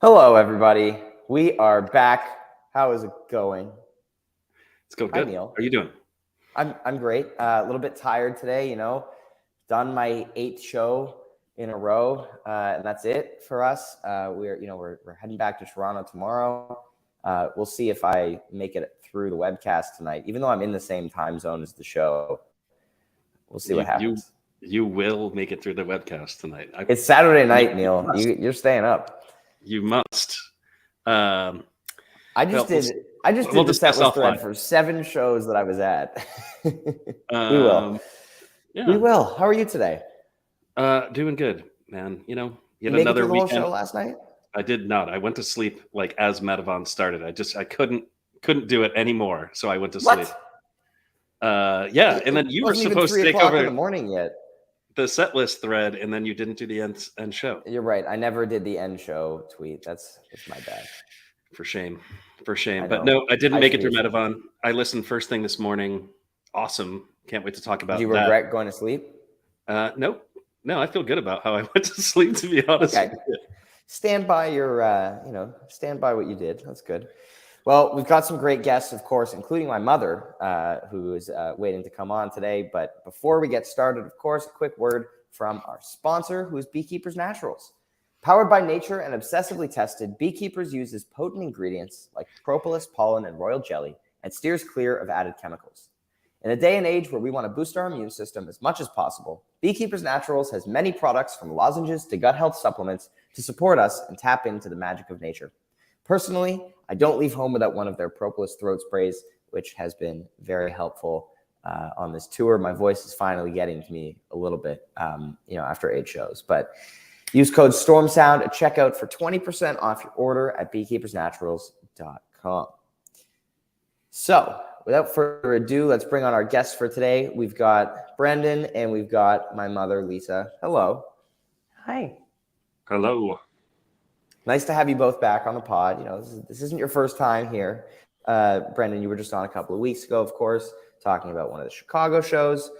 Hello, everybody. We are back. How is it going? It's going Hi, good. Neil. How are you doing? I'm great. A little bit tired today. Done my 8th show in a row, and that's it for us. We're heading back to Toronto tomorrow. We'll see if I make it through the webcast tonight, even though I'm in the same time zone as the show. We'll see what happens. You will make it through the webcast tonight. It's Saturday night, Neil. You're staying up. You must. I just did the set list thread for 7 shows that I was at. We will. Yeah. We will. How are you today? Doing good, man. Yet you make another it through the weekend. Whole show last night? I did not. I went to sleep as Metavon started. I couldn't do it anymore, so I went to sleep. Yeah, and then you were supposed to take over in the morning yet. The set list thread, and then you didn't do the end show. You're right. I never did the end show tweet. That's my bad. For shame. But no, I didn't make it through Metavon. I listened first thing this morning. Awesome. Can't wait to talk about that. Do you regret going to sleep? No, I feel good about how I went to sleep, to be honest. Okay. Stand by stand by what you did. That's good. Well, we've got some great guests, of course, including my mother, who is waiting to come on today. But before we get started, of course, a quick word from our sponsor, who is Beekeepers Naturals. Powered by nature and obsessively tested, Beekeepers uses potent ingredients like propolis, pollen, and royal jelly and steers clear of added chemicals. In a day and age where we want to boost our immune system as much as possible, Beekeepers Naturals has many products from lozenges to gut health supplements to support us and tap into the magic of nature. Personally, I don't leave home without one of their propolis throat sprays, which has been very helpful on this tour. My voice is finally getting to me a little bit, after 8 shows. But use code STORMSOUND at checkout for 20% off your order at beekeepersnaturals.com. So, without further ado, let's bring on our guests for today. We've got Brendan and we've got my mother, Lisa. Hello. Hi. Hello. Nice to have you both back on the pod. This isn't your first time here. Brendan, you were just on a couple of weeks ago, of course, talking about one of the Chicago shows.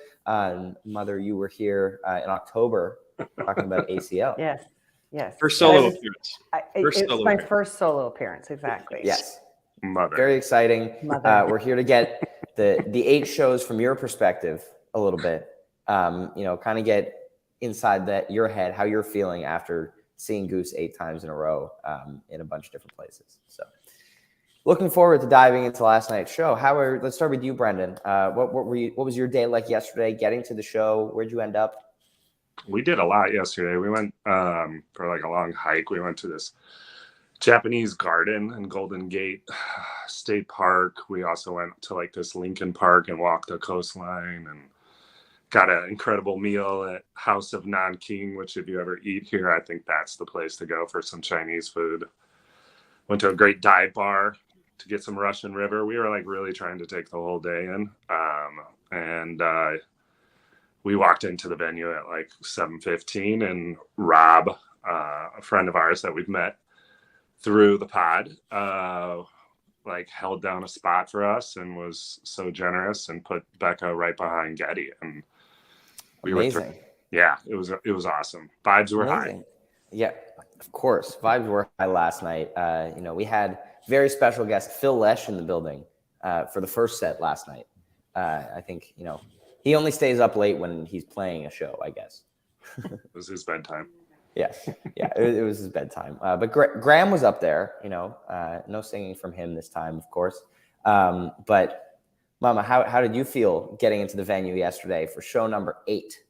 Mother, you were here in October talking about ACL. Yes. First solo appearance. It's my first solo appearance, exactly. Yes. Mother. Very exciting. We're here to get the 8 shows from your perspective a little bit. Kind of get inside your head, how you're feeling after seeing Goose 8 times in a row in a bunch of different places. So looking forward to diving into last night's show. Let's start with you, Brendan. What was your day like yesterday, getting to the show? Where'd you end up? We did a lot yesterday. We went for a long hike. We went to this Japanese garden in Golden Gate State Park. We also went to this Lincoln Park and walked the coastline and got an incredible meal at House of Nanking, which if you ever eat here, I think that's the place to go for some Chinese food. Went to a great dive bar to get some Russian River. We were really trying to take the whole day in. And we walked into the venue at 7:15, and Rob, a friend of ours that we've met through the pod, held down a spot for us and was so generous and put Becca right behind Getty. And we Amazing. It was awesome. Vibes were high. Yeah, of course. Vibes were high last night. We had very special guest Phil Lesh in the building for the first set last night. I think, he only stays up late when he's playing a show, I guess. It was his bedtime. Yes. Yeah, it was his bedtime. But Graham was up there, no singing from him this time, of course. But Mama, how did you feel getting into the venue yesterday for show number 8?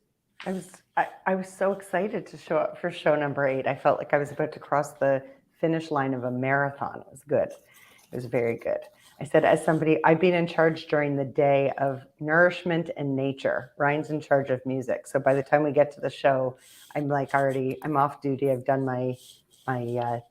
I was so excited to show up for show number 8. I felt like I was about to cross the finish line of a marathon. It was good. It was very good. I said, as somebody, I've been in charge during the day of nourishment and nature. Ryan's in charge of music. So by the time we get to the show, I'm I'm off duty. I've done my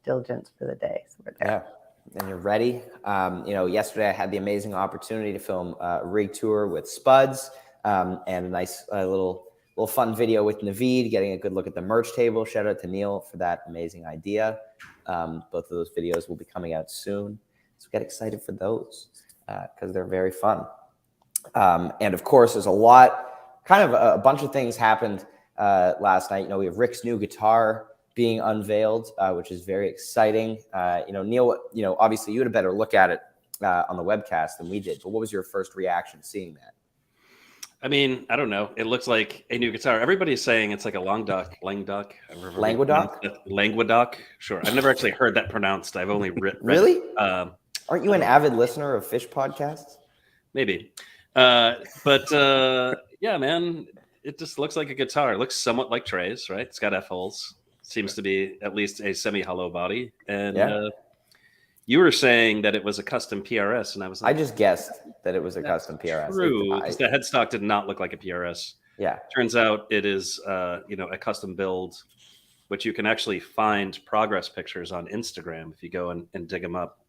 diligence for the day. So we're there. Yeah, and you're ready. Yesterday I had the amazing opportunity to film a rig tour with Spuds and a nice little fun video with Naveed, getting a good look at the merch table. Shout out to Neil for that amazing idea. Both of those videos will be coming out soon. So get excited for those because they're very fun. And of course, there's a bunch of things happened last night. We have Rick's new guitar being unveiled, which is very exciting. Neil, obviously you had a better look at it on the webcast than we did, but what was your first reaction seeing that? I mean, I don't know. It looks like a new guitar. Everybody's saying it's like a Languedoc. Languedoc. Sure. I've never actually heard that pronounced. I've only read Really? it. Aren't you an avid listener of Fish podcasts? Maybe. Yeah, man, it just looks like a guitar. It looks somewhat like Trey's, right? It's got F-holes. Seems to be at least a semi-hollow body. And you were saying that it was a custom PRS, and I was like, I just guessed that it was a custom PRS. True, because the headstock did not look like a PRS. Yeah. Turns out it is, a custom build, which you can actually find progress pictures on Instagram if you go and dig them up.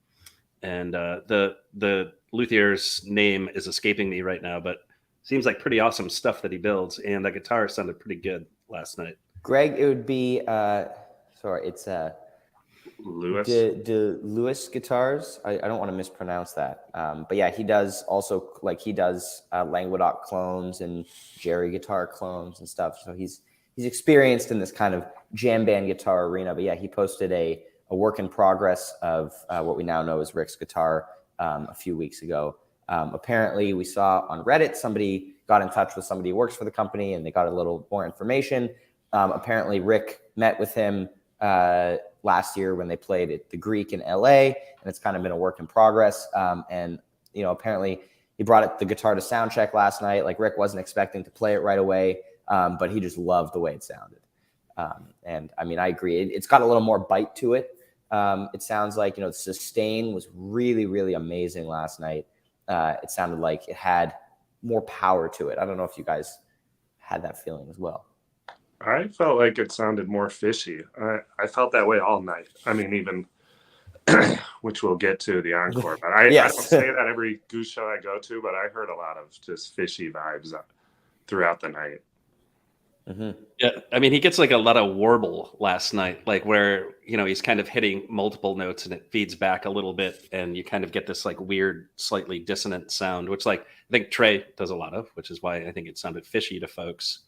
And the luthier's name is escaping me right now, but seems like pretty awesome stuff that he builds. And that guitar sounded pretty good last night. Greg, it would be, it's Lewis. De Lewis guitars. I don't want to mispronounce that. But yeah, he does also Languedoc clones and Jerry guitar clones and stuff. So he's experienced in this kind of jam band guitar arena. But yeah, he posted a work in progress of what we now know as Rick's guitar a few weeks ago. Apparently we saw on Reddit, somebody got in touch with somebody who works for the company and they got a little more information. Apparently Rick met with him last year when they played at the Greek in LA, and it's kind of been a work in progress. Apparently he brought the guitar to sound check last night. Like Rick wasn't expecting to play it right away, but he just loved the way it sounded. And I mean, I agree. It's got a little more bite to it. It sounds like, the sustain was really, really amazing last night. It sounded like it had more power to it. I don't know if you guys had that feeling as well. I felt like it sounded more fishy. I felt that way all night. I mean, even which we'll get to the encore. But I don't say that every Goose show I go to, but I heard a lot of just fishy vibes throughout the night. Mm-hmm. Yeah, I mean, he gets like a lot of warble last night, like where he's kind of hitting multiple notes and it feeds back a little bit, and you kind of get this like weird, slightly dissonant sound, which I think Trey does a lot of, which is why I think it sounded fishy to folks.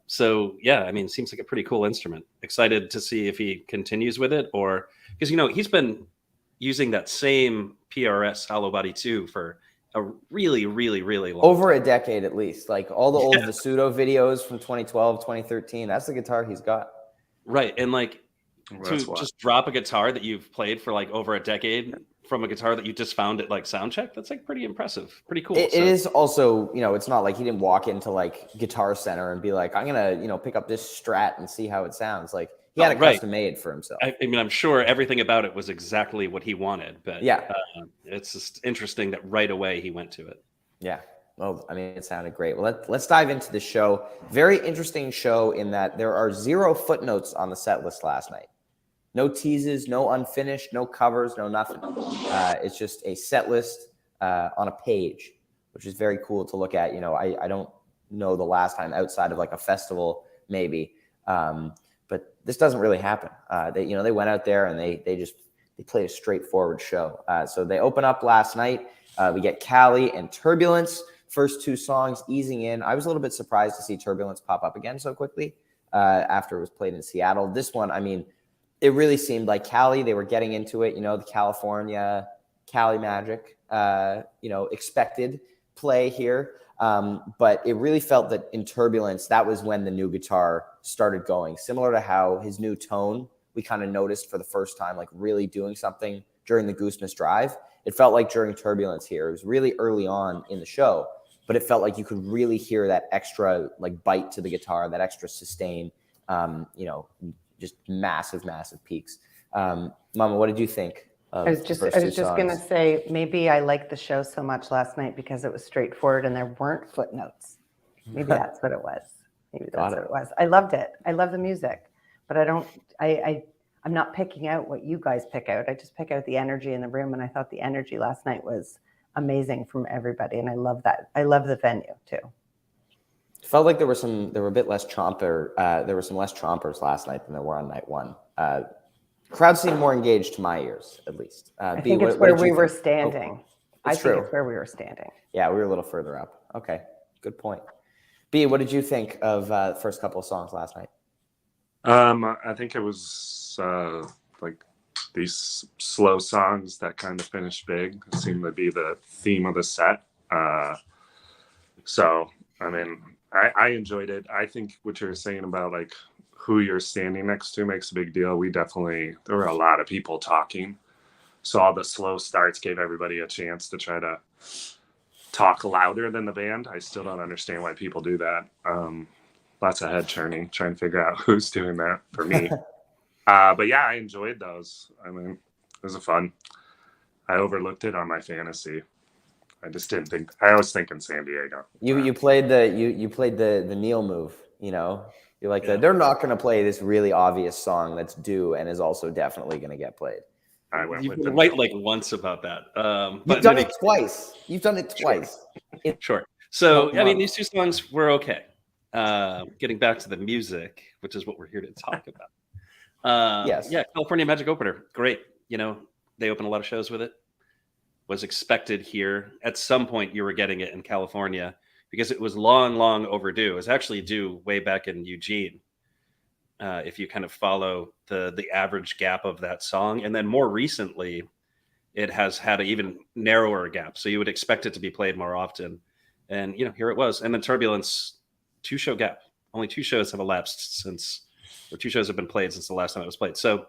So yeah, I mean, it seems like a pretty cool instrument. Excited to see if he continues with it, or because he's been using that same PRS hollow body 2 for a really, really, really long over time. A decade at least. Like all the old Visudo videos from 2012, 2013, that's the guitar he's got. Right. And just drop a guitar that you've played for like over a decade from a guitar that you just found at like soundcheck, that's like pretty impressive, pretty cool. It is also, it's not like he didn't walk into like Guitar Center and be like, I'm gonna pick up this Strat and see how it sounds. Like he had it custom made for himself. I mean, I'm sure everything about it was exactly what he wanted, but it's just interesting that right away he went to it. Yeah. Well, I mean, it sounded great. Well, let's dive into the show. Very interesting show in that there are 0 footnotes on the set list last night. No teases, no unfinished, no covers, no nothing. It's just a set list on a page, which is very cool to look at. I don't know the last time outside of like a festival, maybe. But this doesn't really happen. They went out there and they played a straightforward show. So they open up last night. We get Cali and Turbulence. First 2 songs easing in. I was a little bit surprised to see Turbulence pop up again so quickly after it was played in Seattle. This one, I mean, it really seemed like Cali, they were getting into it, the California, Cali Magic, expected play here. But it really felt that in Turbulence, that was when the new guitar started going. Similar to how his new tone, we kind of noticed for the first time, like really doing something during the Gooseness Drive. It felt like during Turbulence here. It was really early on in the show, but it felt like you could really hear that extra like bite to the guitar, that extra sustain, just massive, massive peaks. Mama, what did you think? I was just going to say, maybe I liked the show so much last night because it was straightforward and there weren't footnotes. Maybe that's what it was. Maybe that's what it was. I loved it. I love the music, but I'm not picking out what you guys pick out. I just pick out the energy in the room, and I thought the energy last night was amazing from everybody, and I love that. I love the venue too. Felt like there were a bit less tromper. There were some less trompers last night than there were on night one. Crowd seemed more engaged to my ears, at least. I think it's where we were standing. I think it's where we were standing. Yeah, we were a little further up. Okay, good point. B, what did you think of the first couple of songs last night? I think it was like these slow songs that kind of finished big. It seemed to be the theme of the set. So, I mean, I enjoyed it. I think what you're saying about like who you're standing next to makes a big deal. There were a lot of people talking. So all the slow starts gave everybody a chance to try to talk louder than the band. I still don't understand why people do that. Lots of head churning, trying to figure out who's doing that for me. But yeah, I enjoyed those. I mean, it was fun. I overlooked it on my fantasy. I just didn't think. I was thinking San Diego. You played the Neil move. You know, you're like they're not going to play this really obvious song that's due and is also definitely going to get played. I went You've with been right like once about that. You've done it twice. You've done it twice. Sure. So I mean, these two songs were okay. Getting back to the music, which is what we're here to talk about. Yes. Yeah, California Magic Opener, great. You know, they open a lot of shows with it. Was expected here. At some point, you were getting it in California because it was long, long overdue. It was actually due way back in Eugene. If you kind of follow the average gap of that song, and then more recently, it has had an even narrower gap. So you would expect it to be played more often, and you know, here it was. And then Turbulence, 2-show gap. Only 2 shows have elapsed since, or 2 shows have been played since the last time it was played. So,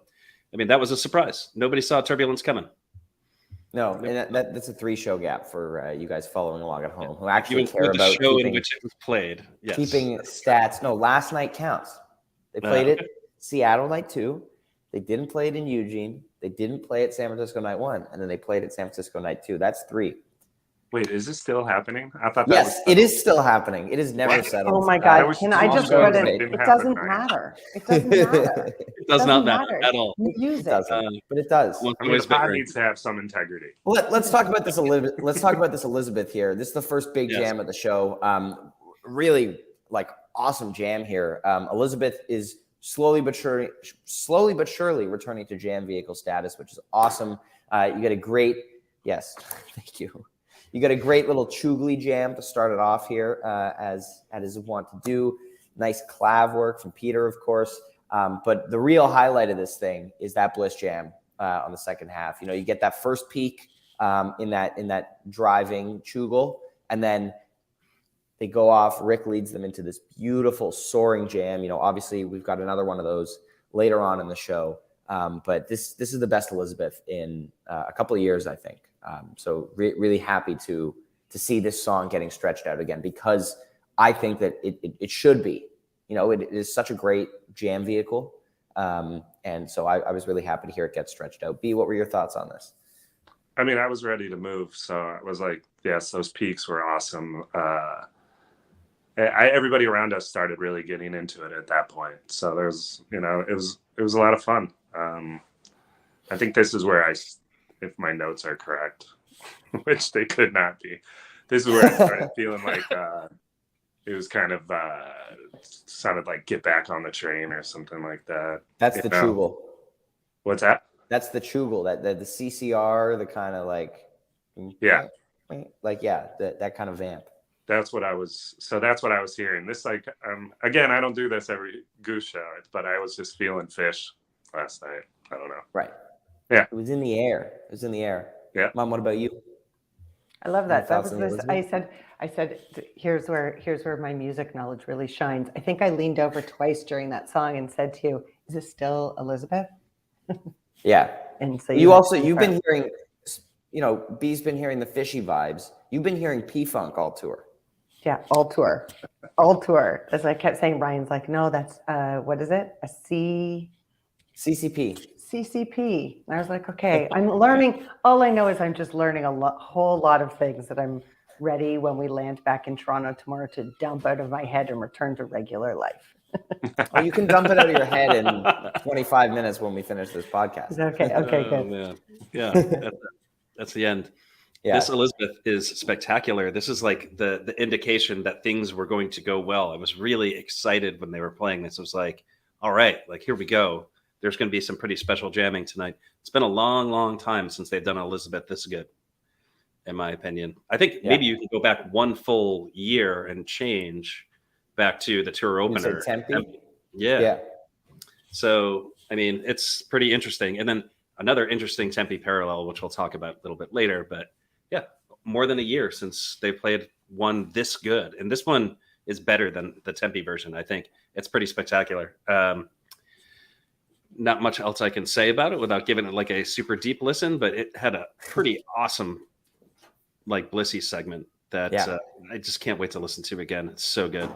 I mean, that was a surprise. Nobody saw Turbulence coming. No, and that's a 3-show gap for you guys following along at home who actually care the about show in which it was played. Yes. Keeping stats. No, last night counts. They played it Seattle night 2. They didn't play it in Eugene. They didn't play it San Francisco night 1, and then they played it San Francisco night 2. That's 3. Wait, is this still happening? I thought that yes, it is still happening. It is never settled. Oh my God! Can I just put it? It doesn't matter. It doesn't matter. It does not matter at all. It doesn't, but it does. I mean, the pod needs to have some integrity. Well, let's talk about this Elizabeth. Let's talk about this Elizabeth here. This is the first big jam of the show. Really, like awesome jam here. Elizabeth is slowly but surely returning to jam vehicle status, which is awesome. You get a great thank you. You got a great little Chugli jam to start it off here, as is want to do. Nice clav work from Peter, of course. But the real highlight of this thing is that Bliss jam on the second half. You know, you get that first peak in that driving Chugel, and then they go off. Rick leads them into this beautiful soaring jam. You know, obviously we've got another one of those later on in the show. But this is the best Elizabeth in a couple of years, I think. So really happy to see this song getting stretched out again, because I think that it should be. You know, it is such a great jam vehicle. And so I was really happy to hear it get stretched out. B, what were your thoughts on this? I mean, I was ready to move. So I was like, yes, those peaks were awesome. Everybody around us started really getting into it at that point. So there's, you know, it was a lot of fun. I think this is where if my notes are correct, which they could not be, this is where I started feeling like it was kind of sounded like Get Back on the Train or something like that. That's the Chugel. What's that? That's the Chugel, that the CCR, the kind of like that kind of vamp. That's what I was hearing. This, like, again, I don't do this every Goose show, but I was just feeling Fish last night. I don't know. Right. Yeah. It was in the air. Yeah. Mom, what about you? I love that. That was this. I said, here's where my music knowledge really shines. I think I leaned over twice during that song and said to you, "Is it still Elizabeth?" Yeah. And so you've been hearing, you know, B's been hearing the Fishy vibes. You've been hearing P-Funk all tour. Yeah, all tour. As I kept saying, Brian's like, no, that's what is it? CCP. And I was like, okay, I'm learning. All I know is I'm just learning whole lot of things that I'm ready when we land back in Toronto tomorrow to dump out of my head and return to regular life. Well, you can dump it out of your head in 25 minutes when we finish this podcast. Okay, good. Man. Yeah, that's the end. Yeah. This Elizabeth is spectacular. This is like the indication that things were going to go well. I was really excited when they were playing this. I was like, all right, like, here we go. There's going to be some pretty special jamming tonight. It's been a long, long time since they've done Elizabeth this good, in my opinion. I think maybe you can go back one full year and change back to the tour opener. Tempe? Yeah. So, I mean, it's pretty interesting. And then another interesting Tempe parallel, which we'll talk about a little bit later. But yeah, more than a year since they played one this good. And this one is better than the Tempe version, I think. It's pretty spectacular. Not much else I can say about it without giving it like a super deep listen, but it had a pretty awesome like Blissy segment that I just can't wait to listen to again. It's so good.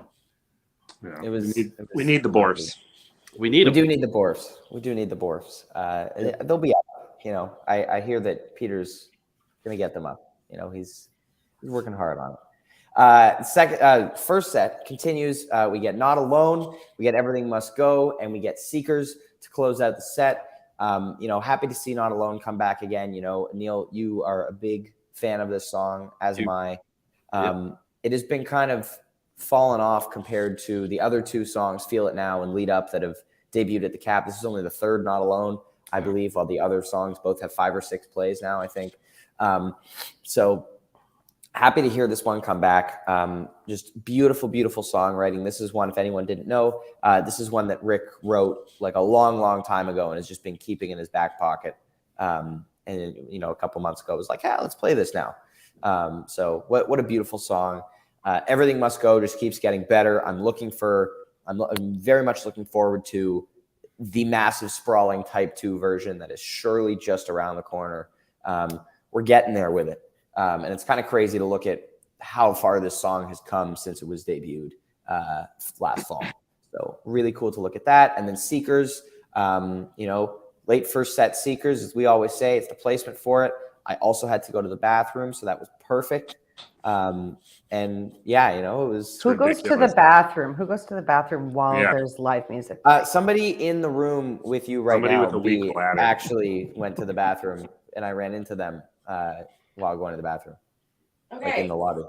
Yeah. It was. We need the Borfs. We do need the Borfs. We do need the Borfs. They'll be up. You know, I hear that Peter's gonna get them up. You know, he's working hard on it. First set continues. We get Not Alone, we get Everything Must Go, and we get Seekers to close out the set. You know, happy to see Not Alone come back again. You know, Neil, you are a big fan of this song, as am I. It has been kind of fallen off compared to the other two songs, Feel It Now and Lead Up, that have debuted at the Cap. This is only the third Not Alone, I believe, while the other songs both have 5 or 6 plays now, I think. So happy to hear this one come back. Just beautiful, beautiful songwriting. This is one, if anyone didn't know, this is one that Rick wrote like a long, long time ago and has just been keeping in his back pocket. And, you know, a couple months ago, it was like, let's play this now. So what a beautiful song. Everything Must Go just keeps getting better. I'm very much looking forward to the massive sprawling Type 2 version that is surely just around the corner. We're getting there with it. And it's kind of crazy to look at how far this song has come since it was debuted last fall. So really cool to look at that. And then Seekers, you know, late first set Seekers, as we always say, it's the placement for it. I also had to go to the bathroom, so that was perfect. And yeah, you know, it was. Who goes to the bathroom? Who goes to the bathroom while there's live music? Somebody in the room with you right Somebody now. with a weak bladder actually went to the bathroom, and I ran into them while going to the bathroom. Okay. Like in the lobby.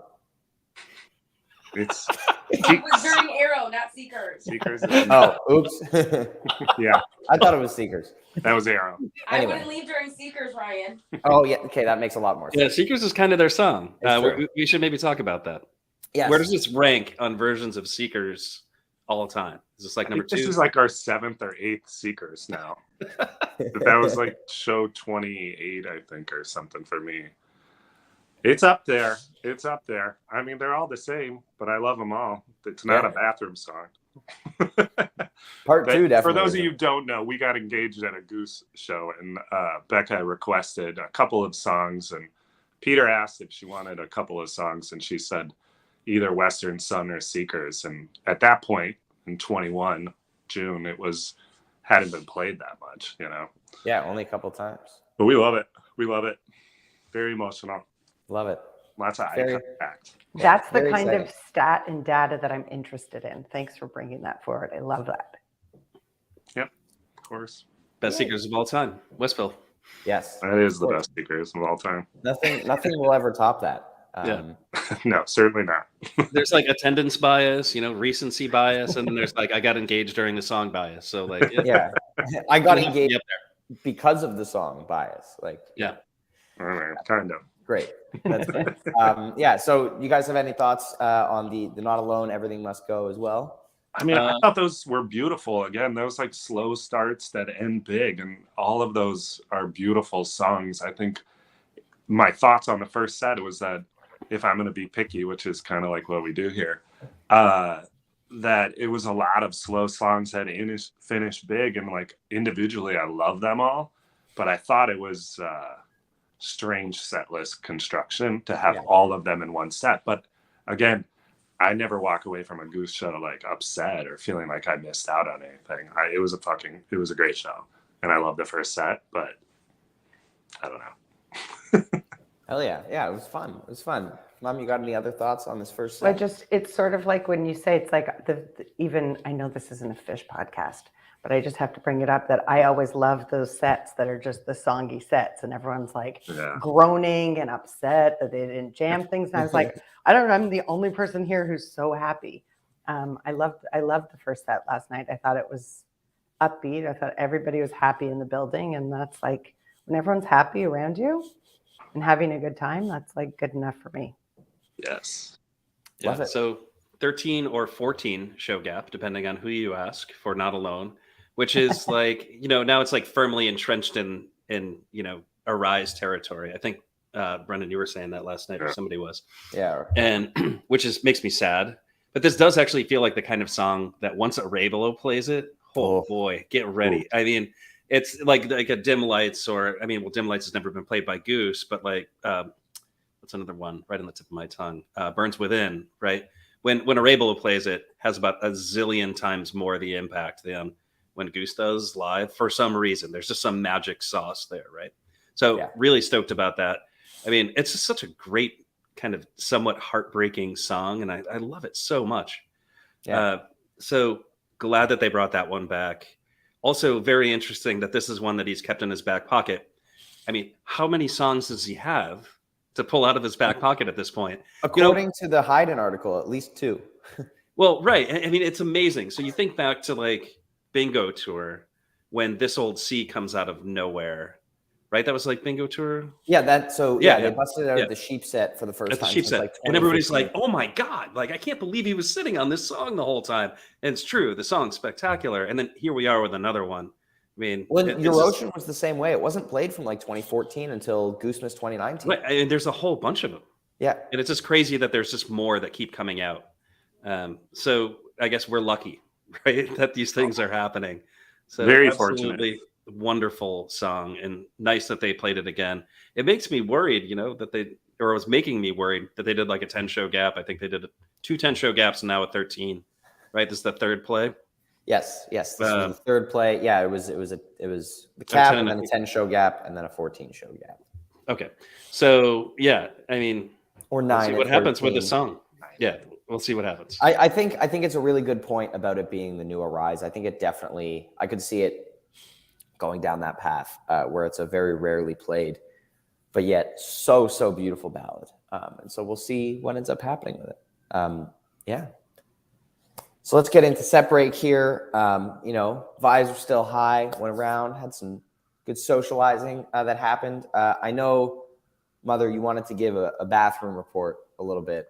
It was during Arrow, not Seekers. Seekers. Oh, oops. Yeah. I thought it was Seekers. That was Arrow. I wouldn't leave during Seekers, Ryan. Oh, yeah. Okay, that makes a lot more sense. Yeah, Seekers is kind of their song. We should maybe talk about that. Yes. Where does this rank on versions of Seekers all the time? Is this like number 2? This is like our 7th or 8th Seekers now. That was like show 28, I think, or something for me. It's up there. It's up there. I mean, they're all the same, but I love them all. It's not a bathroom song. Part 2, definitely. For those of you who don't know, we got engaged at a Goose show, and Becca requested a couple of songs, and Peter asked if she wanted a couple of songs, and she said either Western Sun or Seekers. And at that point, in 21 June, it hadn't been played that much, you know. Yeah, only a couple times. But we love it. We love it. Very emotional. Love it. Lots of eye contact. That's the very kind exciting. of stat and data that I'm interested in. Thanks for bringing that forward. I love that. Yep, of course. Best Seekers of all time. Westville. Yes. That is the best Seekers of all time. Nothing will ever top that. No, certainly not. There's like attendance bias, you know, recency bias, and then there's like I got engaged during the song bias. So like, Yeah. I got It'll have to be engaged up there. because of the song bias. Like, Yeah. All right, kind of. great. That's good. Yeah. So you guys have any thoughts on the Not Alone, Everything Must Go as well? I mean, I thought those were beautiful. Again, those like slow starts that end big, and all of those are beautiful songs. I think my thoughts on the first set was that if I'm going to be picky, which is kind of like what we do here, that it was a lot of slow songs that finished big, and like individually, I love them all, but I thought it was strange set list construction to have all of them in one set. But again, I never walk away from a Goose show like upset or feeling like I missed out on anything. It was a great show, and I love the first set, but I don't know. Hell yeah. Yeah, it was fun. It was fun. Mom, you got any other thoughts on this first set? It's sort of like when you say it's like even I know this isn't a Fish podcast, but I just have to bring it up that I always love those sets that are just the songy sets, and everyone's like groaning and upset that they didn't jam things. And I was like, I don't know, I'm the only person here who's so happy. I loved the first set last night. I thought it was upbeat. I thought everybody was happy in the building, and that's like when everyone's happy around you and having a good time, that's like good enough for me. Yes. Love Yeah. it. So 13 or 14 show gap, depending on who you ask, for Not Alone. which is like, now it's like firmly entrenched in Arise territory. I think Brendan, you were saying that last night, or somebody was. Yeah. And which makes me sad. But this does actually feel like the kind of song that once Arabelo plays it, oh boy, get ready. I mean, it's like a Dim Lights, or Dim Lights has never been played by Goose, but like what's another one right on the tip of my tongue? Burns Within, right? When Arabelo plays it, has about a zillion times more the impact than when Goose does live. For some reason, there's just some magic sauce there, right? So really stoked about that. I mean, it's just such a great kind of somewhat heartbreaking song, and I love it so much. So glad that they brought that one back. Also very interesting that this is one that he's kept in his back pocket. I mean, how many songs does he have to pull out of his back pocket at this point? According to the Haydn article, at least 2. Well, right. I mean, it's amazing. So you think back to like Bingo Tour, when This Old Sea comes out of nowhere, right? That was like Bingo Tour. Yeah, they busted it out of the sheep set for the first time. The sheep set. Like, and everybody's like, oh my God, like I can't believe he was sitting on this song the whole time. And it's true, the song's spectacular. And then here we are with another one. I mean, Eurocean was the same way. It wasn't played from like 2014 until Goosemas 2019. Right, and there's a whole bunch of them. Yeah. And it's just crazy that there's just more that keep coming out. So I guess we're lucky, right, that these things are happening. So very absolutely fortunate. Wonderful song, and nice that they played it again. It makes me worried, that it was making me worried that they did like a 10-show gap. I think they did 2 10-show gaps and now a 13, right? This is the third play. Yes. This was the third play. Yeah, it was the cap and then a 10-show gap and then a 14-show gap. Okay. So yeah, I mean, or 9. We'll see what happens with the song. Yeah, we'll see what happens. I think it's a really good point about it being the new Arise. I think it definitely, I could see it going down that path where it's a very rarely played, but yet so beautiful ballad. And so we'll see what ends up happening with it. So let's get into set break here. Vibes were still high, went around, had some good socializing that happened. I know, Mother, you wanted to give a bathroom report a little bit.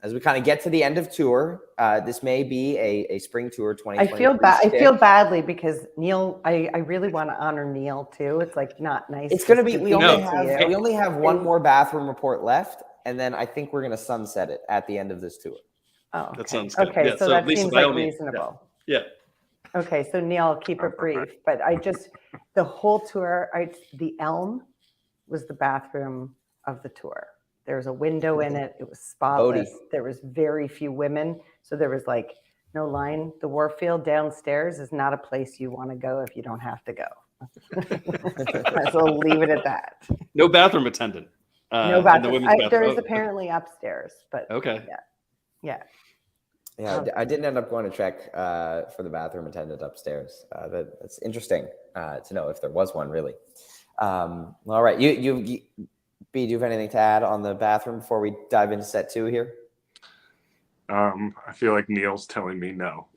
As we kind of get to the end of tour, this may be a spring tour 2020. I feel badly because Neil, I really want to honor Neil too. It's like not nice. It's going to be, we only have one more bathroom report left. And then I think we're going to sunset it at the end of this tour. Oh, okay. That sounds good. Okay. So that seems like reasonable. Yeah. Okay. So Neil, keep it brief, but the whole tour, the Elm was the bathroom of the tour. There was a window in it. It was spotless. There was very few women. So there was like no line. The Warfield downstairs is not a place you want to go if you don't have to go. So we'll leave it at that. No bathroom attendant. No bathroom. There is apparently upstairs, but okay. Yeah. I didn't end up going to check for the bathroom attendant upstairs. That's interesting to know if there was one really. All right. B, do you have anything to add on the bathroom before we dive into set 2 here? I feel like Neil's telling me no.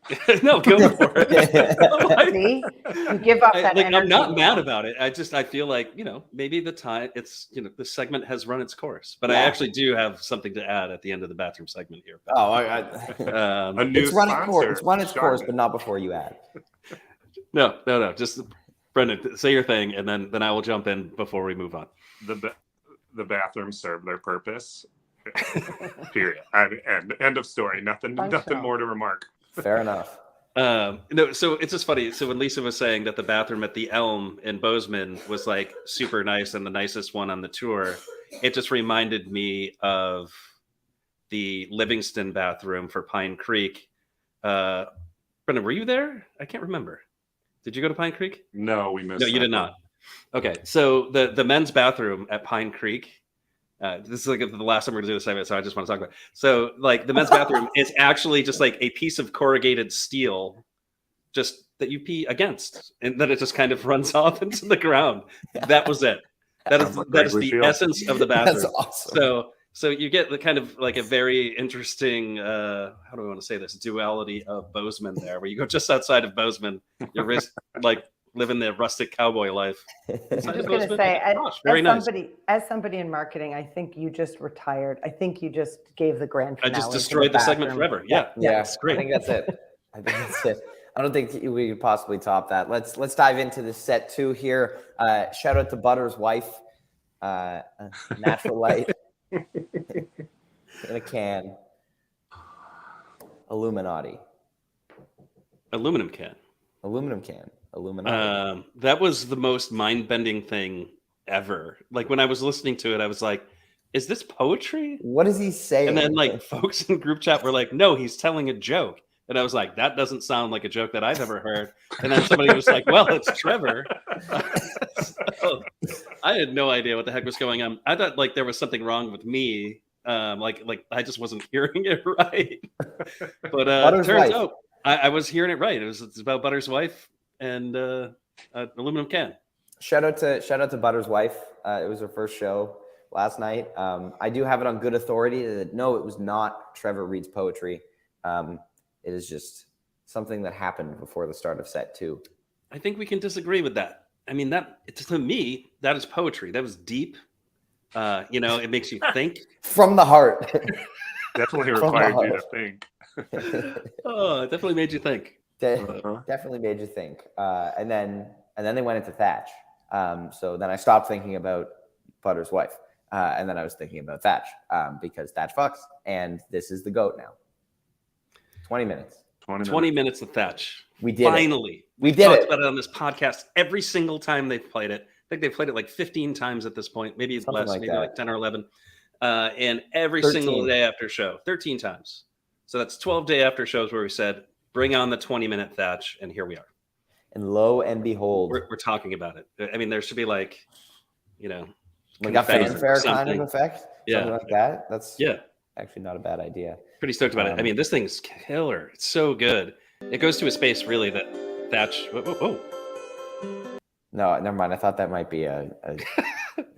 No, go for it. See? You give up that energy. I'm not mad about it. I feel like, maybe the time the segment has run its course, but I actually do have something to add at the end of the bathroom segment here. Oh, a new it's run its course, but not before you add. No. Just Brendan, say your thing, and then I will jump in before we move on. The bathrooms serve their purpose. Period. End of story. Nothing more to remark. Fair enough. No, so it's just funny. So when Lisa was saying that the bathroom at the Elm in Bozeman was like super nice and the nicest one on the tour, it just reminded me of the Livingston bathroom for Pine Creek. Brendan, were you there? I can't remember. Did you go to Pine Creek? No, we missed. No, you did not. Okay, so the men's bathroom at Pine Creek. This is like the last time we're gonna do this segment, so I just want to talk about it. So, like the men's bathroom is actually just like a piece of corrugated steel, just that you pee against, and then it just kind of runs off into the ground. That was it. That is the essence of the bathroom. That's awesome. So you get the kind of like a very interesting, how do I want to say this, duality of Bozeman there, where you go just outside of Bozeman, you're like living the rustic cowboy life. I was going to say, as somebody in marketing, I think you just retired. I think you just gave the grand finale. I just destroyed the segment forever. Yeah, it's great. I think that's it. I don't think we could possibly top that. Let's dive into the set 2 here. Shout out to Butter's wife, Natural Light in a can. Illuminati. Aluminum can. Aluminum can. Illuminati. That was the most mind-bending thing ever. Like when I was listening to it, I was like, is this poetry? What does he say? And then like folks in group chat were like, no, he's telling a joke. And I was like, that doesn't sound like a joke that I've ever heard. And then somebody was like, well, it's Trevor. So, I had no idea what the heck was going on. I thought like there was something wrong with me. Like I just wasn't hearing it right. But it turns out I was hearing it right. It's about Butter's wife and aluminum can. Shout out to Butter's wife. It was her first show last night. I do have it on good authority that no, it was not Trevor reads poetry. It is just something that happened before the start of set 2. I think we can disagree with that. I mean, to me, that is poetry. That was deep. It makes you think. From the heart. Definitely required you to think. Oh, it definitely made you think. Definitely made you think. And then they went into Thatch. So then I stopped thinking about Butter's wife. And then I was thinking about Thatch because Thatch fucks. And this is the GOAT now. 20 minutes. 20 minutes of Thatch. We did Finally. We did talked about it on this podcast every single time they've played it. I think they've played it like 15 times at this point. Maybe it's less, maybe like 10 or 11. And every 13. single day after show, 13 times. So that's 12 day after shows where we said, bring on the 20-minute Thatch. And here we are. And lo and behold. We're talking about it. I mean, there should be like a fanfare kind of effect. Yeah. Something like that. That's actually not a bad idea. Pretty stoked about it. I mean, this thing's killer. It's so good. It goes to a space really that Thatch. Whoa. No, never mind. I thought that might be a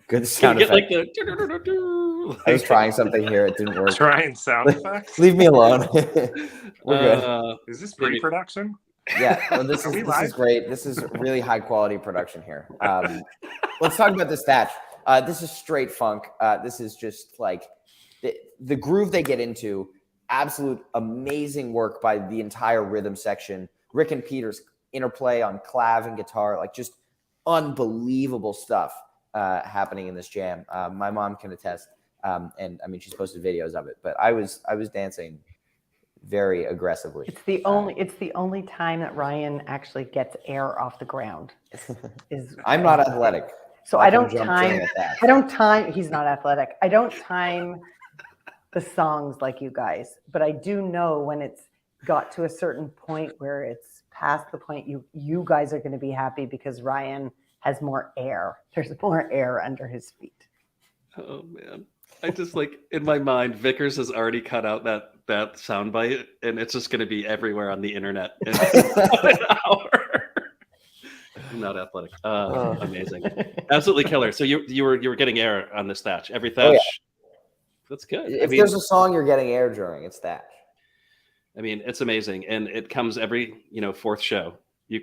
good sound effect. Like the... I was trying something here. It didn't work. Trying sound effects. Leave me alone. We're good. Is this pre-production? Yeah, well, this is great. This is really high quality production here. Let's talk about this Thatch. This is straight funk. This is just like the groove they get into. Absolute amazing work by the entire rhythm section. Rick and Peter's interplay on clav and guitar, like just unbelievable stuff happening in this jam. My mom can attest, and I mean she's posted videos of it. But I was dancing very aggressively. It's the only time that Ryan actually gets air off the ground. I'm not athletic, so I don't time. He's not athletic. I don't time the songs like you guys, but I do know when it's got to a certain point where it's past the point you guys are going to be happy because Ryan has more air. There's more air under his feet. Oh man. I just like in my mind, Vickers has already cut out that soundbite, and it's just going to be everywhere on the internet in an hour. I'm not athletic. Amazing, absolutely killer. So you were getting air on this Thatch. Every Thatch, that's good. If there's a song you're getting air during, it's Thatch. I mean, it's amazing, and it comes every fourth show. You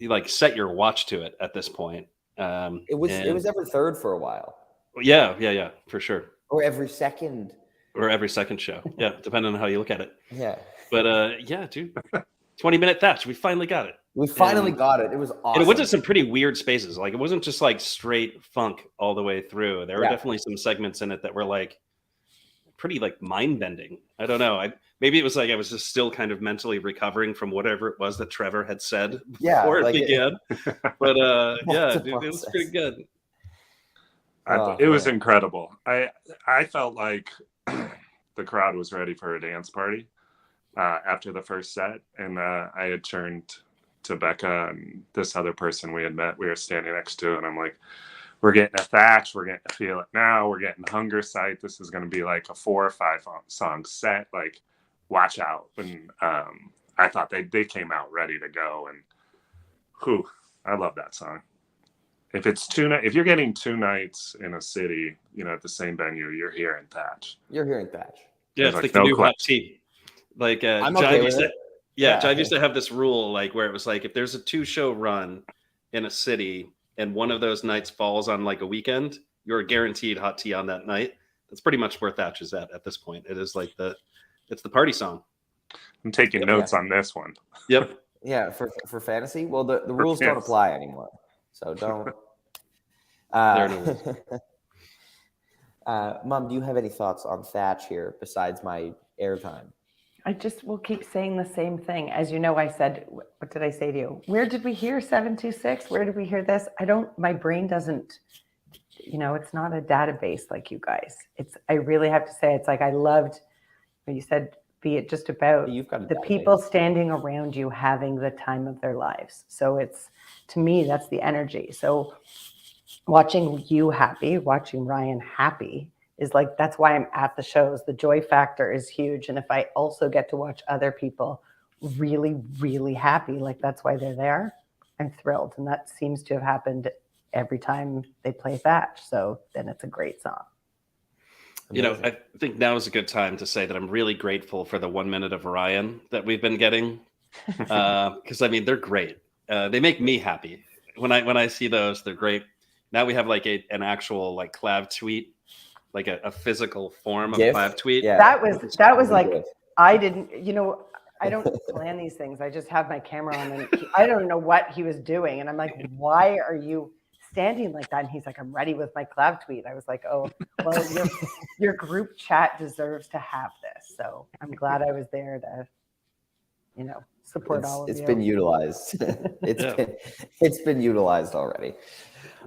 like set your watch to it at this point. It was every third for a while. Yeah, for sure. Or every second. Or every second show. Yeah, depending on how you look at it. Yeah. But dude, 20-minute Thatch. We finally got it. We finally got it. It was awesome. And it went to some pretty weird spaces. Like it wasn't just like straight funk all the way through. There were definitely some segments in it that were like pretty like mind bending. I don't know. Maybe it was like I was just still kind of mentally recovering from whatever it was that Trevor had said before it began. But dude, it was pretty good. It was incredible. I felt like the crowd was ready for a dance party after the first set, and I had turned to Becca and this other person we had met. We were standing next to, and I'm like, "We're getting a Thatch. We're getting to Feel It Now. We're getting Hunger Sight. This is going to be like a 4 or 5 song set. Like, watch out!" And I thought they came out ready to go, and I love that song. If it's if you're getting 2 nights in a city, at the same venue, you're hearing Thatch. You're hearing Thatch. Yeah, it's like the new hot tea. Like Jive used to, Jive used to have this rule, like where it was like if there's a 2-show run in a city and one of those nights falls on like a weekend, you're guaranteed hot tea on that night. That's pretty much where Thatch is at this point. It is like it's the party song. I'm taking notes on this one. Yep. Yeah, for fantasy. Well, the rules don't fantasy. apply anymore, so don't. There it is. Mom, do you have any thoughts on Thatch here besides my airtime? I just will keep saying the same thing. As you know, I said, what did I say to you? Where did we hear 726? Where did we hear this? My brain doesn't, it's not a database like you guys. I really have to say, it's like I loved what you said, be it just about You've got a the database. people standing around you having the time of their lives. So to me, that's the energy. So watching you happy, watching Ryan happy is like, that's why I'm at the shows. The joy factor is huge. And if I also get to watch other people really, really happy, like that's why they're there, I'm thrilled. And that seems to have happened every time they play Thatch. So then it's a great song. Amazing. I think now is a good time to say that I'm really grateful for the 1 minute of Ryan that we've been getting. Because they're great. They make me happy. When I see those, they're great. Now we have like an actual like Clav tweet, like a physical form of GIF? Clav tweet. Yeah. That was like, GIF. I didn't, I don't plan these things. I just have my camera on and I don't know what he was doing. And I'm like, why are you standing like that? And he's like, I'm ready with my Clav tweet. I was like, oh, well, your group chat deserves to have this. So I'm glad I was there to, support all of you. It's been utilized. Yeah. It's been utilized already.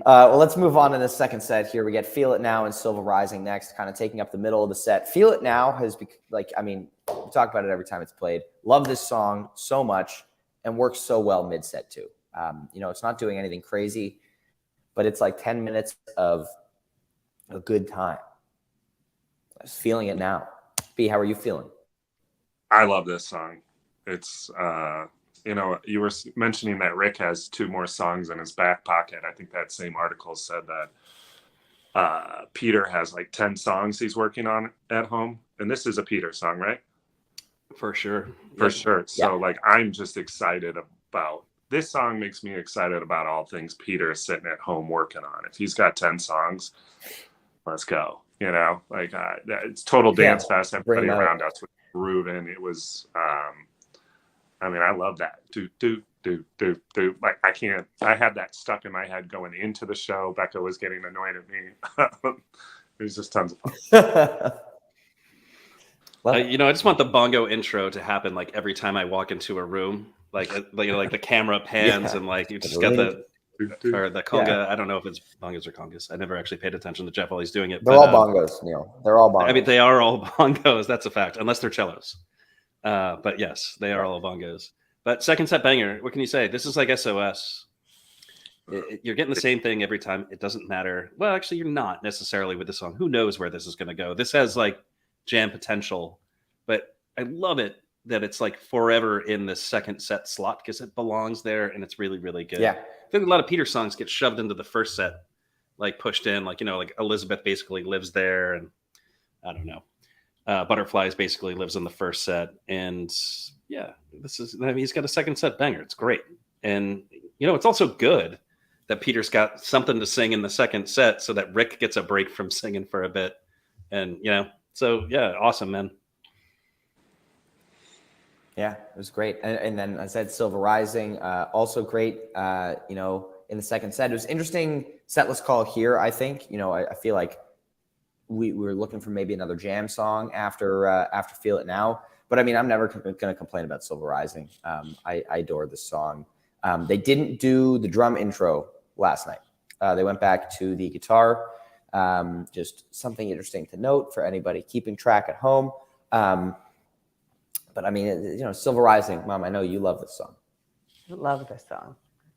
Well, let's move on to the second set here. We get Feel It Now and Silver Rising next, kind of taking up the middle of the set. Feel It Now has we talk about it every time it's played. Love this song so much and works so well mid-set too. It's not doing anything crazy, but it's like 10 minutes of a good time. I was feeling it now. B, how are you feeling? I love this song. It's you were mentioning that Rick has 2 more songs in his back pocket. I think that same article said that Peter has like 10 songs he's working on at home, and this is a Peter song, right? For sure. For sure. So I'm just excited about this song. Makes me excited about all things Peter is sitting at home working on. If he's got 10 songs, let's go. It's total dance fest. Everybody around us was grooving. It was I love that. Do. Like I had that stuck in my head going into the show. Becca was getting annoyed at me. It was just tons of fun. I just want the bongo intro to happen like every time I walk into a room. Like the camera pans and like you just got the conga. Yeah. I don't know if it's bongos or congas. I never actually paid attention to Jeff while he's doing it. They're all bongos, Neil. They're all bongos. They are all bongos. That's a fact, unless they're cellos. But yes, they are all bongos. But second set banger. What can you say? This is like SOS. You're getting the same thing every time. It doesn't matter. Well, actually, you're not necessarily with the song. Who knows where this is going to go? This has like jam potential, but I love it that it's like forever in the second set slot because it belongs there and it's really, really good. Yeah. I think a lot of Peter songs get shoved into the first set, like pushed in, like Elizabeth basically lives there, and I don't know. Butterflies basically lives in the first set, and yeah, he's got a second set banger. It's great, and it's also good that Peter's got something to sing in the second set, so that Rick gets a break from singing for a bit, and so yeah, awesome, man. Yeah, it was great. And then I said Silver Rising, also great, in the second set. It was interesting setlist call here, I think. I feel like we were looking for maybe another jam song after Feel It Now. But, I'm never going to complain about Silver Rising. I adore this song. They didn't do the drum intro last night. They went back to the guitar. Just something interesting to note for anybody keeping track at home. But Silver Rising, Mom, I know you love this song. I love this song.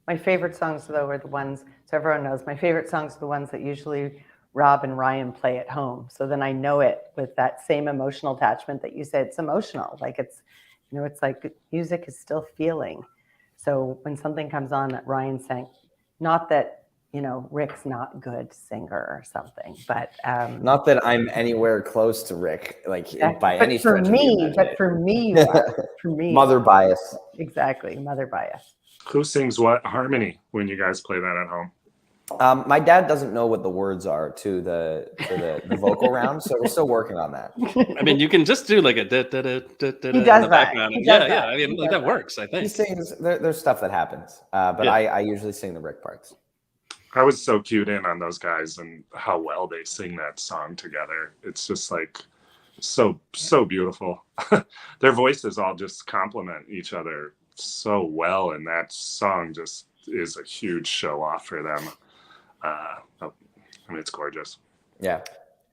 My favorite songs, though, are the ones, so everyone knows, my favorite songs are the ones that usually Rob and Ryan play at home. So then I know it with that same emotional attachment that you said. It's emotional. Like it's like music is still feeling. So when something comes on that Ryan sang, not that, Rick's not good singer or something, but not that I'm anywhere close to Rick, by any for stretch me, of the but for me, you are. For me, mother bias. Exactly, mother bias. Who sings what harmony when you guys play that at home? My dad doesn't know what the words are to the vocal round, so we're still working on that. I mean, you can just do like a da, da, da, da, da, He in does the that. background. He Yeah, does yeah. that. I He mean, does that that. works, I He think. sings. There's stuff that happens, but Yeah. I usually sing the Rick parts. I was so cued in on those guys and how well they sing that song together. It's just like so beautiful. Their voices all just complement each other so well, and that song just is a huge show off for them. I mean, it's gorgeous. Yeah.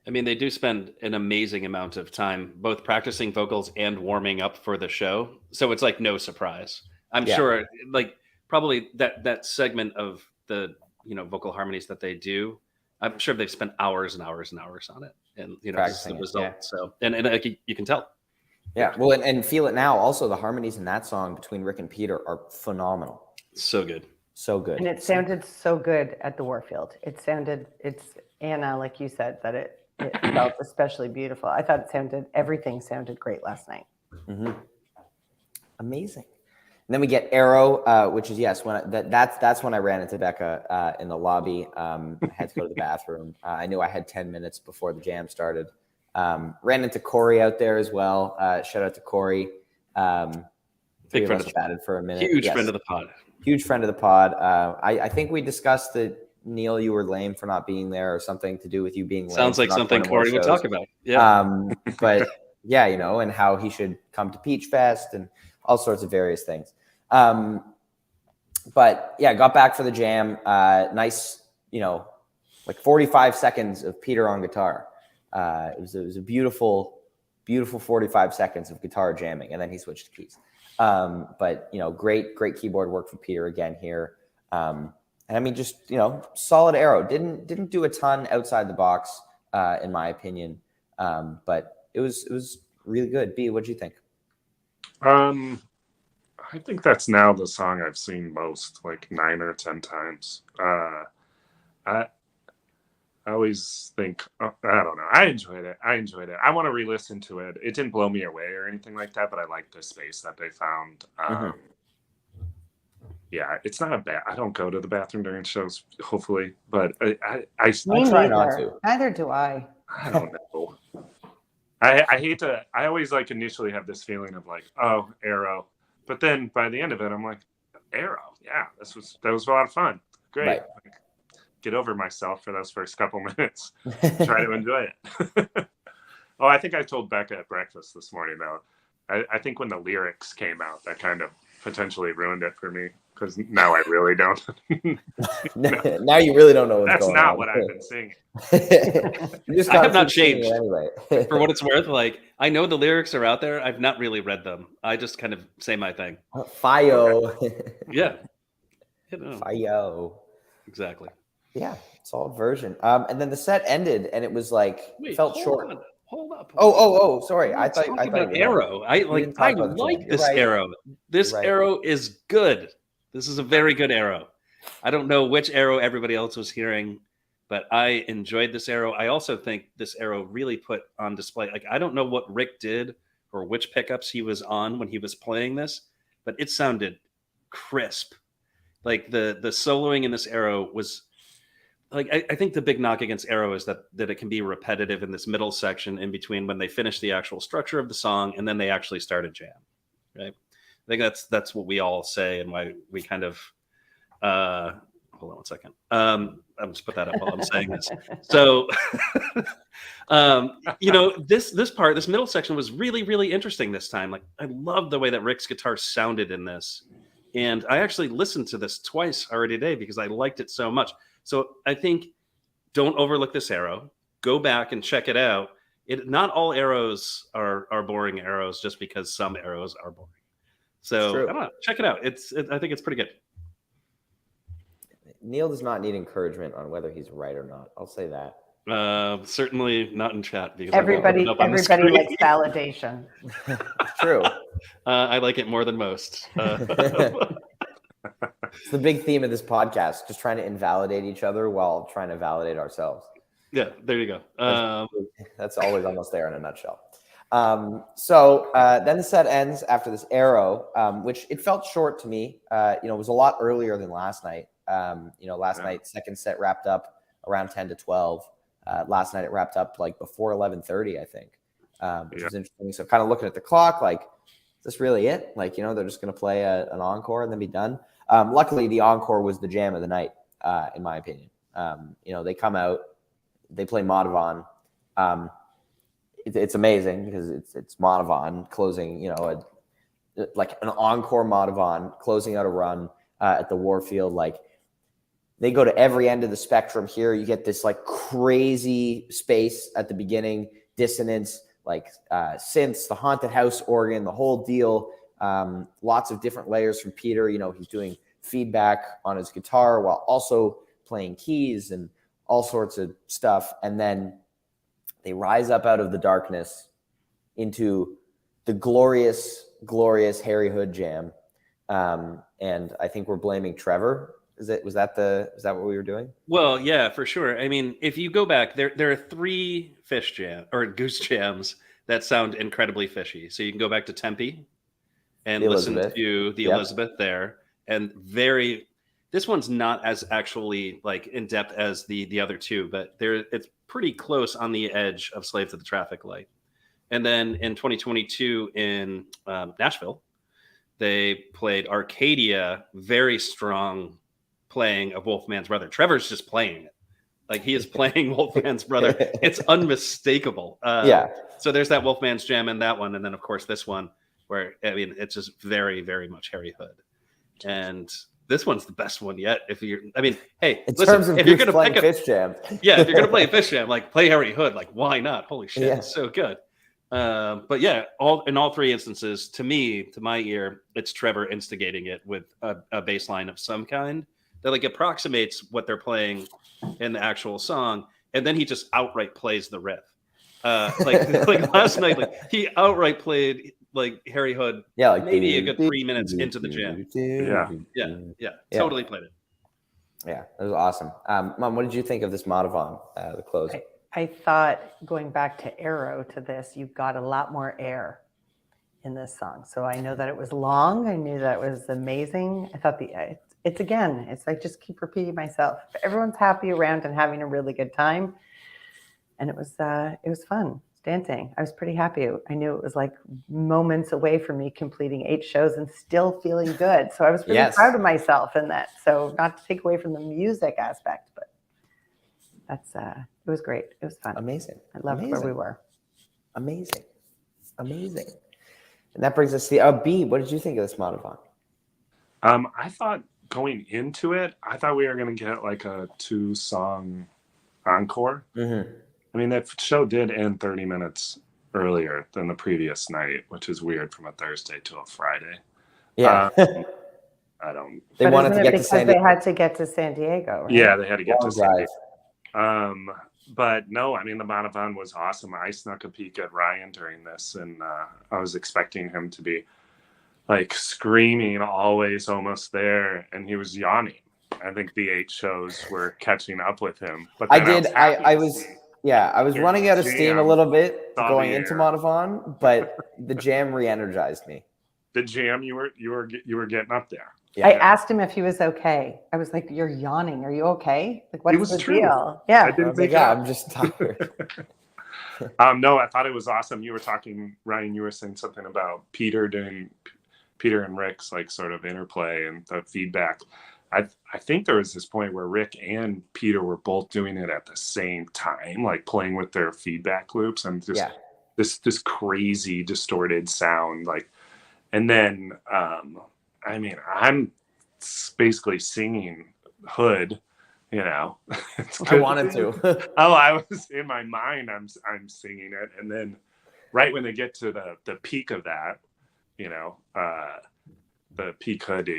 I mean, they do spend an amazing amount of time both practicing vocals and warming up for the show. So it's like no surprise. I'm Yeah. sure like probably that segment of the, vocal harmonies that they do, I'm sure they've spent hours and hours and hours on it. And, this is Practicing the it, result. yeah. So, and like, you can tell. Yeah. Well, and Feel It Now, also the harmonies in that song between Rick and Peter are phenomenal. So good. So good. And it sounded so good at the Warfield. It's Anna, like you said, that it felt especially beautiful. I thought everything sounded great last night. Mm-hmm. Amazing. And then we get Arrow, which is that's when I ran into Becca in the lobby. I had to go to the bathroom. I knew I had 10 minutes before the jam started. Ran into Corey out there as well. Shout out to Corey. Big friend of the chatted for a minute. Huge friend of the pod. Huge friend of the pod. I think we discussed that, Neil, you were lame for not being there, or something to do with you being lame. Sounds like something Corey would talk about. Yeah. But yeah, and how he should come to Peach Fest and all sorts of various things. But yeah, got back for the jam. Nice, like 45 seconds of Peter on guitar. It was a beautiful 45 seconds of guitar jamming, and then he switched to keys. But great keyboard work from Peter again here. And I mean, just solid Arrow. Didn't do a ton outside the box, in my opinion. But it was really good. B, what'd you think? I think that's now the song I've seen most, like 9 or 10 times. I always think, I don't know. I enjoyed it. I want to re-listen to it. It didn't blow me away or anything like that, but I like the space that they found. Yeah, it's not a bad. I don't go to the bathroom during shows, hopefully, but I try not to. Neither do I. I don't know. I hate to. I always like initially have this feeling of like, oh, Arrow, but then by the end of it, I'm like, Arrow, yeah, that was a lot of fun. Great. Right. Like, get over myself for those first couple minutes. Try to enjoy it. Oh, I think I told Becca at breakfast this morning though. I think when the lyrics came out, that kind of potentially ruined it for me, because now I really don't. Now you really don't know what's That's going not on. what I've been singing. I have not changed anyway. For what it's worth. Like, I know the lyrics are out there. I've not really read them. I just kind of say my thing. Fio. Yeah. Fio. Exactly. Yeah, solid version. And then the set ended, and it was like felt short. Hold up. Oh, sorry. I thought about Arrow. I like this Arrow. This Arrow is good. This is a very good Arrow. I don't know which Arrow everybody else was hearing, but I enjoyed this Arrow. I also think this Arrow really put on display. Like, I don't know what Rick did or which pickups he was on when he was playing this, but it sounded crisp. Like the soloing in this Arrow was like, I think the big knock against Arrow is that it can be repetitive in this middle section in between when they finish the actual structure of the song and then they actually start a jam, right? I think that's what we all say, and why we kind of hold on one second. I'll just put that up while I'm saying this. So, this middle section was really, really interesting this time. Like, I love the way that Rick's guitar sounded in this, and I actually listened to this twice already today because I liked it so much. So I think don't overlook this Arrow. Go back and check it out. Not all Arrows are boring Arrows just because some Arrows are boring. So I don't know. Check it out. I think it's pretty good. Neil does not need encouragement on whether he's right or not. I'll say that. Certainly not in chat because everybody likes validation. True. I like it more than most. It's the big theme of this podcast, just trying to invalidate each other while trying to validate ourselves. Yeah, there you go. That's always almost there in a nutshell. So then the set ends after this Arrow, which it felt short to me. It was a lot earlier than last night. Last night, second set wrapped up around 10 to 12. Last night it wrapped up like before 11:30, I think, which was interesting. So kind of looking at the clock, like, is this really it? Like, they're just going to play an encore and then be done. Luckily, the encore was the jam of the night, in my opinion. They come out, they play Madhavan. It's amazing because it's Madhavan closing, like an encore Madhavan closing out a run at the Warfield. Like, they go to every end of the spectrum here. You get this like crazy space at the beginning, dissonance, like synths, the haunted house organ, the whole deal. Lots of different layers from Peter. He's doing feedback on his guitar while also playing keys and all sorts of stuff. And then they rise up out of the darkness into the glorious, glorious Harry Hood jam. And I think we're blaming Trevor. Was that what we were doing? Well, yeah, for sure. I mean, if you go back, there are 3 fish jam or goose jams that sound incredibly fishy. So you can go back to Tempe and listen to the Elizabeth there, and this one's not as actually like in depth as the other 2, but it's pretty close on the edge of Slave to the Traffic Light. And then in 2022 in Nashville, they played Arcadia, very strong playing of Wolfman's Brother. Trevor's just playing it. Like, he is playing Wolfman's Brother. It's unmistakable. So there's that Wolfman's Jam and that one. And then, of course, this one where, I mean, it's just very, very much Harry Hood. And this one's the best one yet. Hey, listen, if you're going to play Fish Jam. Yeah, if you're going to play a Fish Jam, like, play Harry Hood. Like, why not? Holy shit, it's so good. But yeah, in all 3 instances, to my ear, it's Trevor instigating it with a bass line of some kind that like approximates what they're playing in the actual song, and then he just outright plays the riff. Like last night, like he outright played like Harry Hood. Yeah, like maybe a good 3 minutes into the jam. Yeah, totally played it. Yeah, it was awesome. Mom, what did you think of this Madhavan, the close? I thought, going back to Arrow to this, you've got a lot more air in this song. So I know that it was long. I knew that it was amazing. I thought it's like, just keep repeating myself. Everyone's happy around and having a really good time. And it was fun dancing. I was pretty happy. I knew it was like moments away from me completing 8 shows and still feeling good. So I was really proud of myself in that. So not to take away from the music aspect, but it was great. It was fun. Amazing. I loved where we were. Amazing. And that brings us to B. What did you think of this Madhavan? I thought going into it, I thought we were going to get like a 2-song encore. Mm-hmm. I mean, that show did end 30 minutes earlier than the previous night, which is weird from a Thursday to a Friday. Yeah. I don't. They wanted to get to San Diego. They had to get to San Diego. Right? Yeah, they had to get to San Diego. But no, I mean, the Madhavan was awesome. I snuck a peek at Ryan during this, and I was expecting him to be like screaming, always almost there, and he was yawning. I think the 8 shows were catching up with him. But I was running out of steam a little bit going into Madhavan, but the jam re-energized me. The jam, you were getting up there. Yeah. I asked him if he was okay. I was like, "You're yawning. Are you okay? Like, what's the deal?" Yeah, I didn't think I'm just tired. No, I thought it was awesome. You were talking, Ryan. You were saying something about Peter and Rick's like sort of interplay and the feedback. I think there was this point where Rick and Peter were both doing it at the same time, like playing with their feedback loops and just this crazy distorted sound, like. And then, I mean, I'm basically singing Hood, you know. I wanted to. I was in my mind. I'm singing it, and then right when they get to the peak of that, you know, the peak Hood,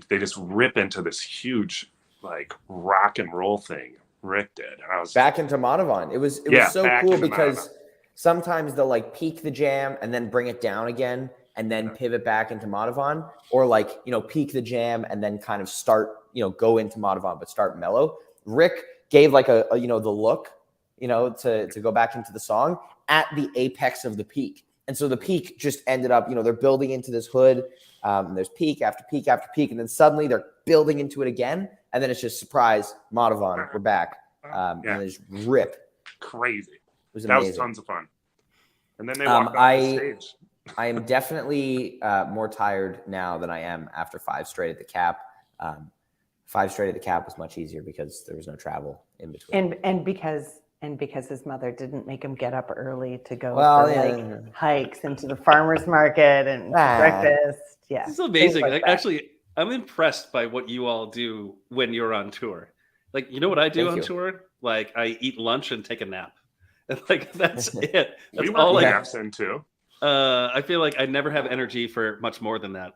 they just rip into this huge like rock and roll thing. Rick did, and I was back into Madhavan. It was so cool because sometimes they'll like peak the jam and then bring it down again, and then pivot back into Madhavan, or like, you know, peak the jam and then kind of start, you know, go into Madhavan, but start mellow. Rick gave like a you know, the look, you know, to go back into the song at the apex of the peak. And so the peak just ended up, they're building into this hood. There's peak after peak after peak. And then suddenly they're building into it again. And then it's just surprise, Madhavan, we're back. And they just rip. Crazy. It was that amazing. was tons of fun. And then they walked off the stage. I am definitely more tired now than I am after 5 straight at the Cap. 5 straight at the Cap was much easier because there was no travel in between. And because his mother didn't make him get up early to go for hikes into the farmer's market and breakfast. Yeah. This is amazing. Actually, I'm impressed by what you all do when you're on tour. Like, you know what I do on tour? Like, I eat lunch and take a nap. And like, that's it. That's all I naps in too. I feel like I never have energy for much more than that.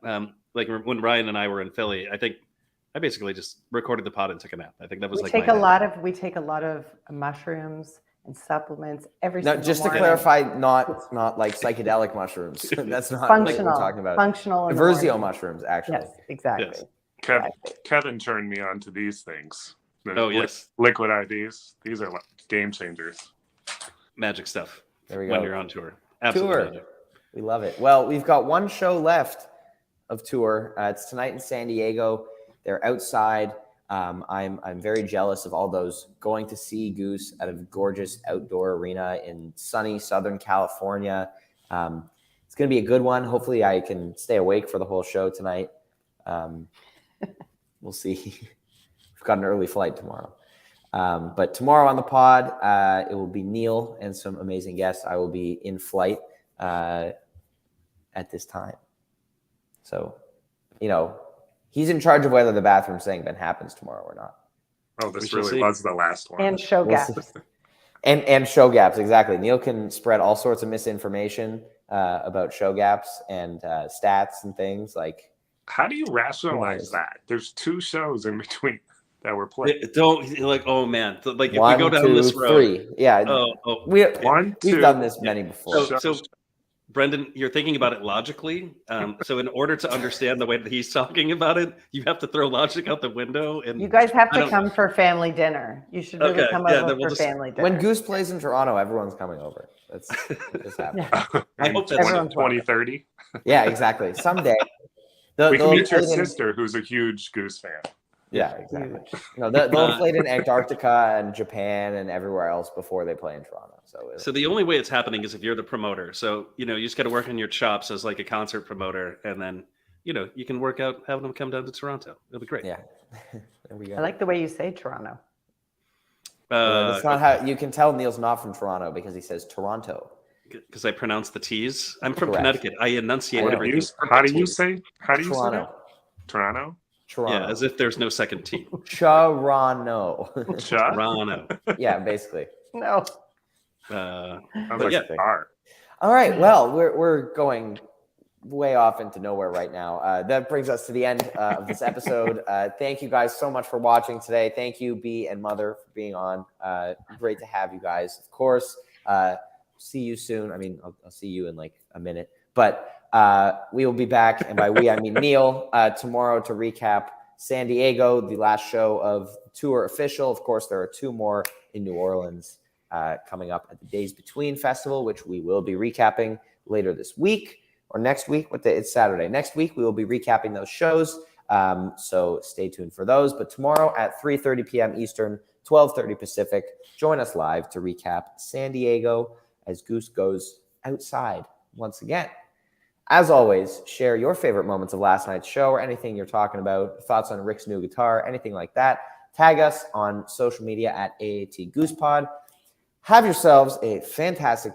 Like when Ryan and I were in Philly, I think I basically just recorded the pod and took a nap. I think that was we take a lot of mushrooms and supplements every single just to morning. clarify, not like psychedelic mushrooms. That's not functional, what we're talking about. Functional Versio mushrooms, actually. Yes, exactly. Yes. Kevin turned me on to these things. Yes. Liquid IVs. These are game changers. Magic stuff. There we go. When you're on tour. Absolutely. Magic. We love it. Well, we've got one show left of tour. It's tonight in San Diego. They're outside. I'm very jealous of all those going to see Goose at a gorgeous outdoor arena in sunny Southern California. It's going to be a good one. Hopefully I can stay awake for the whole show tonight. We'll see. We've got an early flight tomorrow. But tomorrow on the pod, it will be Neil and some amazing guests. I will be in flight at this time. So, he's in charge of whether the bathroom segment happens tomorrow or not. Oh, this really was the last one. And show gaps. And show gaps, exactly. Neil can spread all sorts of misinformation about show gaps and stats and things. Like, how do you rationalize that? There's 2 shows in between that were played. Don't like, oh man, like if 1, we go down 2, this road, 3. Yeah. We've done this many before. So Brendan, you're thinking about it logically. So in order to understand the way that he's talking about it, you have to throw logic out the window. And you guys have to come for family dinner. You should really come over for family dinner. When Goose plays in Toronto, everyone's coming over. That's happening. I hope that's 2030. Yeah, exactly. Someday. We can meet your sister, who's a huge Goose fan. Yeah, exactly. They'll play in Antarctica and Japan and everywhere else before they play in Toronto. So the only way it's happening is if you're the promoter. So, you just got to work on your chops as like a concert promoter. And then, you can work out having them come down to Toronto. It'll be great. Yeah. There we go. I like the way you say Toronto. That's not how you can tell Neil's not from Toronto because he says Toronto. Because I pronounce the T's. I'm from Connecticut. I enunciate everything. How do you say Toronto? Toronto? Toronto. Yeah, as if there's no second T. Toronto. Toronto. Yeah, basically. No. But yeah. All right. Well, we're going way off into nowhere right now. That brings us to the end of this episode. Thank you guys so much for watching today. Thank you, B and Mother, for being on. Great to have you guys. Of course. See you soon. I mean, I'll see you in like a minute, but we will be back, and by we I mean Neil, tomorrow to recap San Diego, the last show of tour official. Of course, there are 2 more in New Orleans coming up at the Days Between Festival, which we will be recapping later this week or next week. It's Saturday. Next week, we will be recapping those shows. So stay tuned for those. But tomorrow at 3:30 p.m. Eastern, 12:30 Pacific, join us live to recap San Diego as Goose goes outside once again. As always, share your favorite moments of last night's show or anything you're talking about, thoughts on Rick's new guitar, anything like that. Tag us on social media at AAT Goose Pod. Have yourselves a fantastic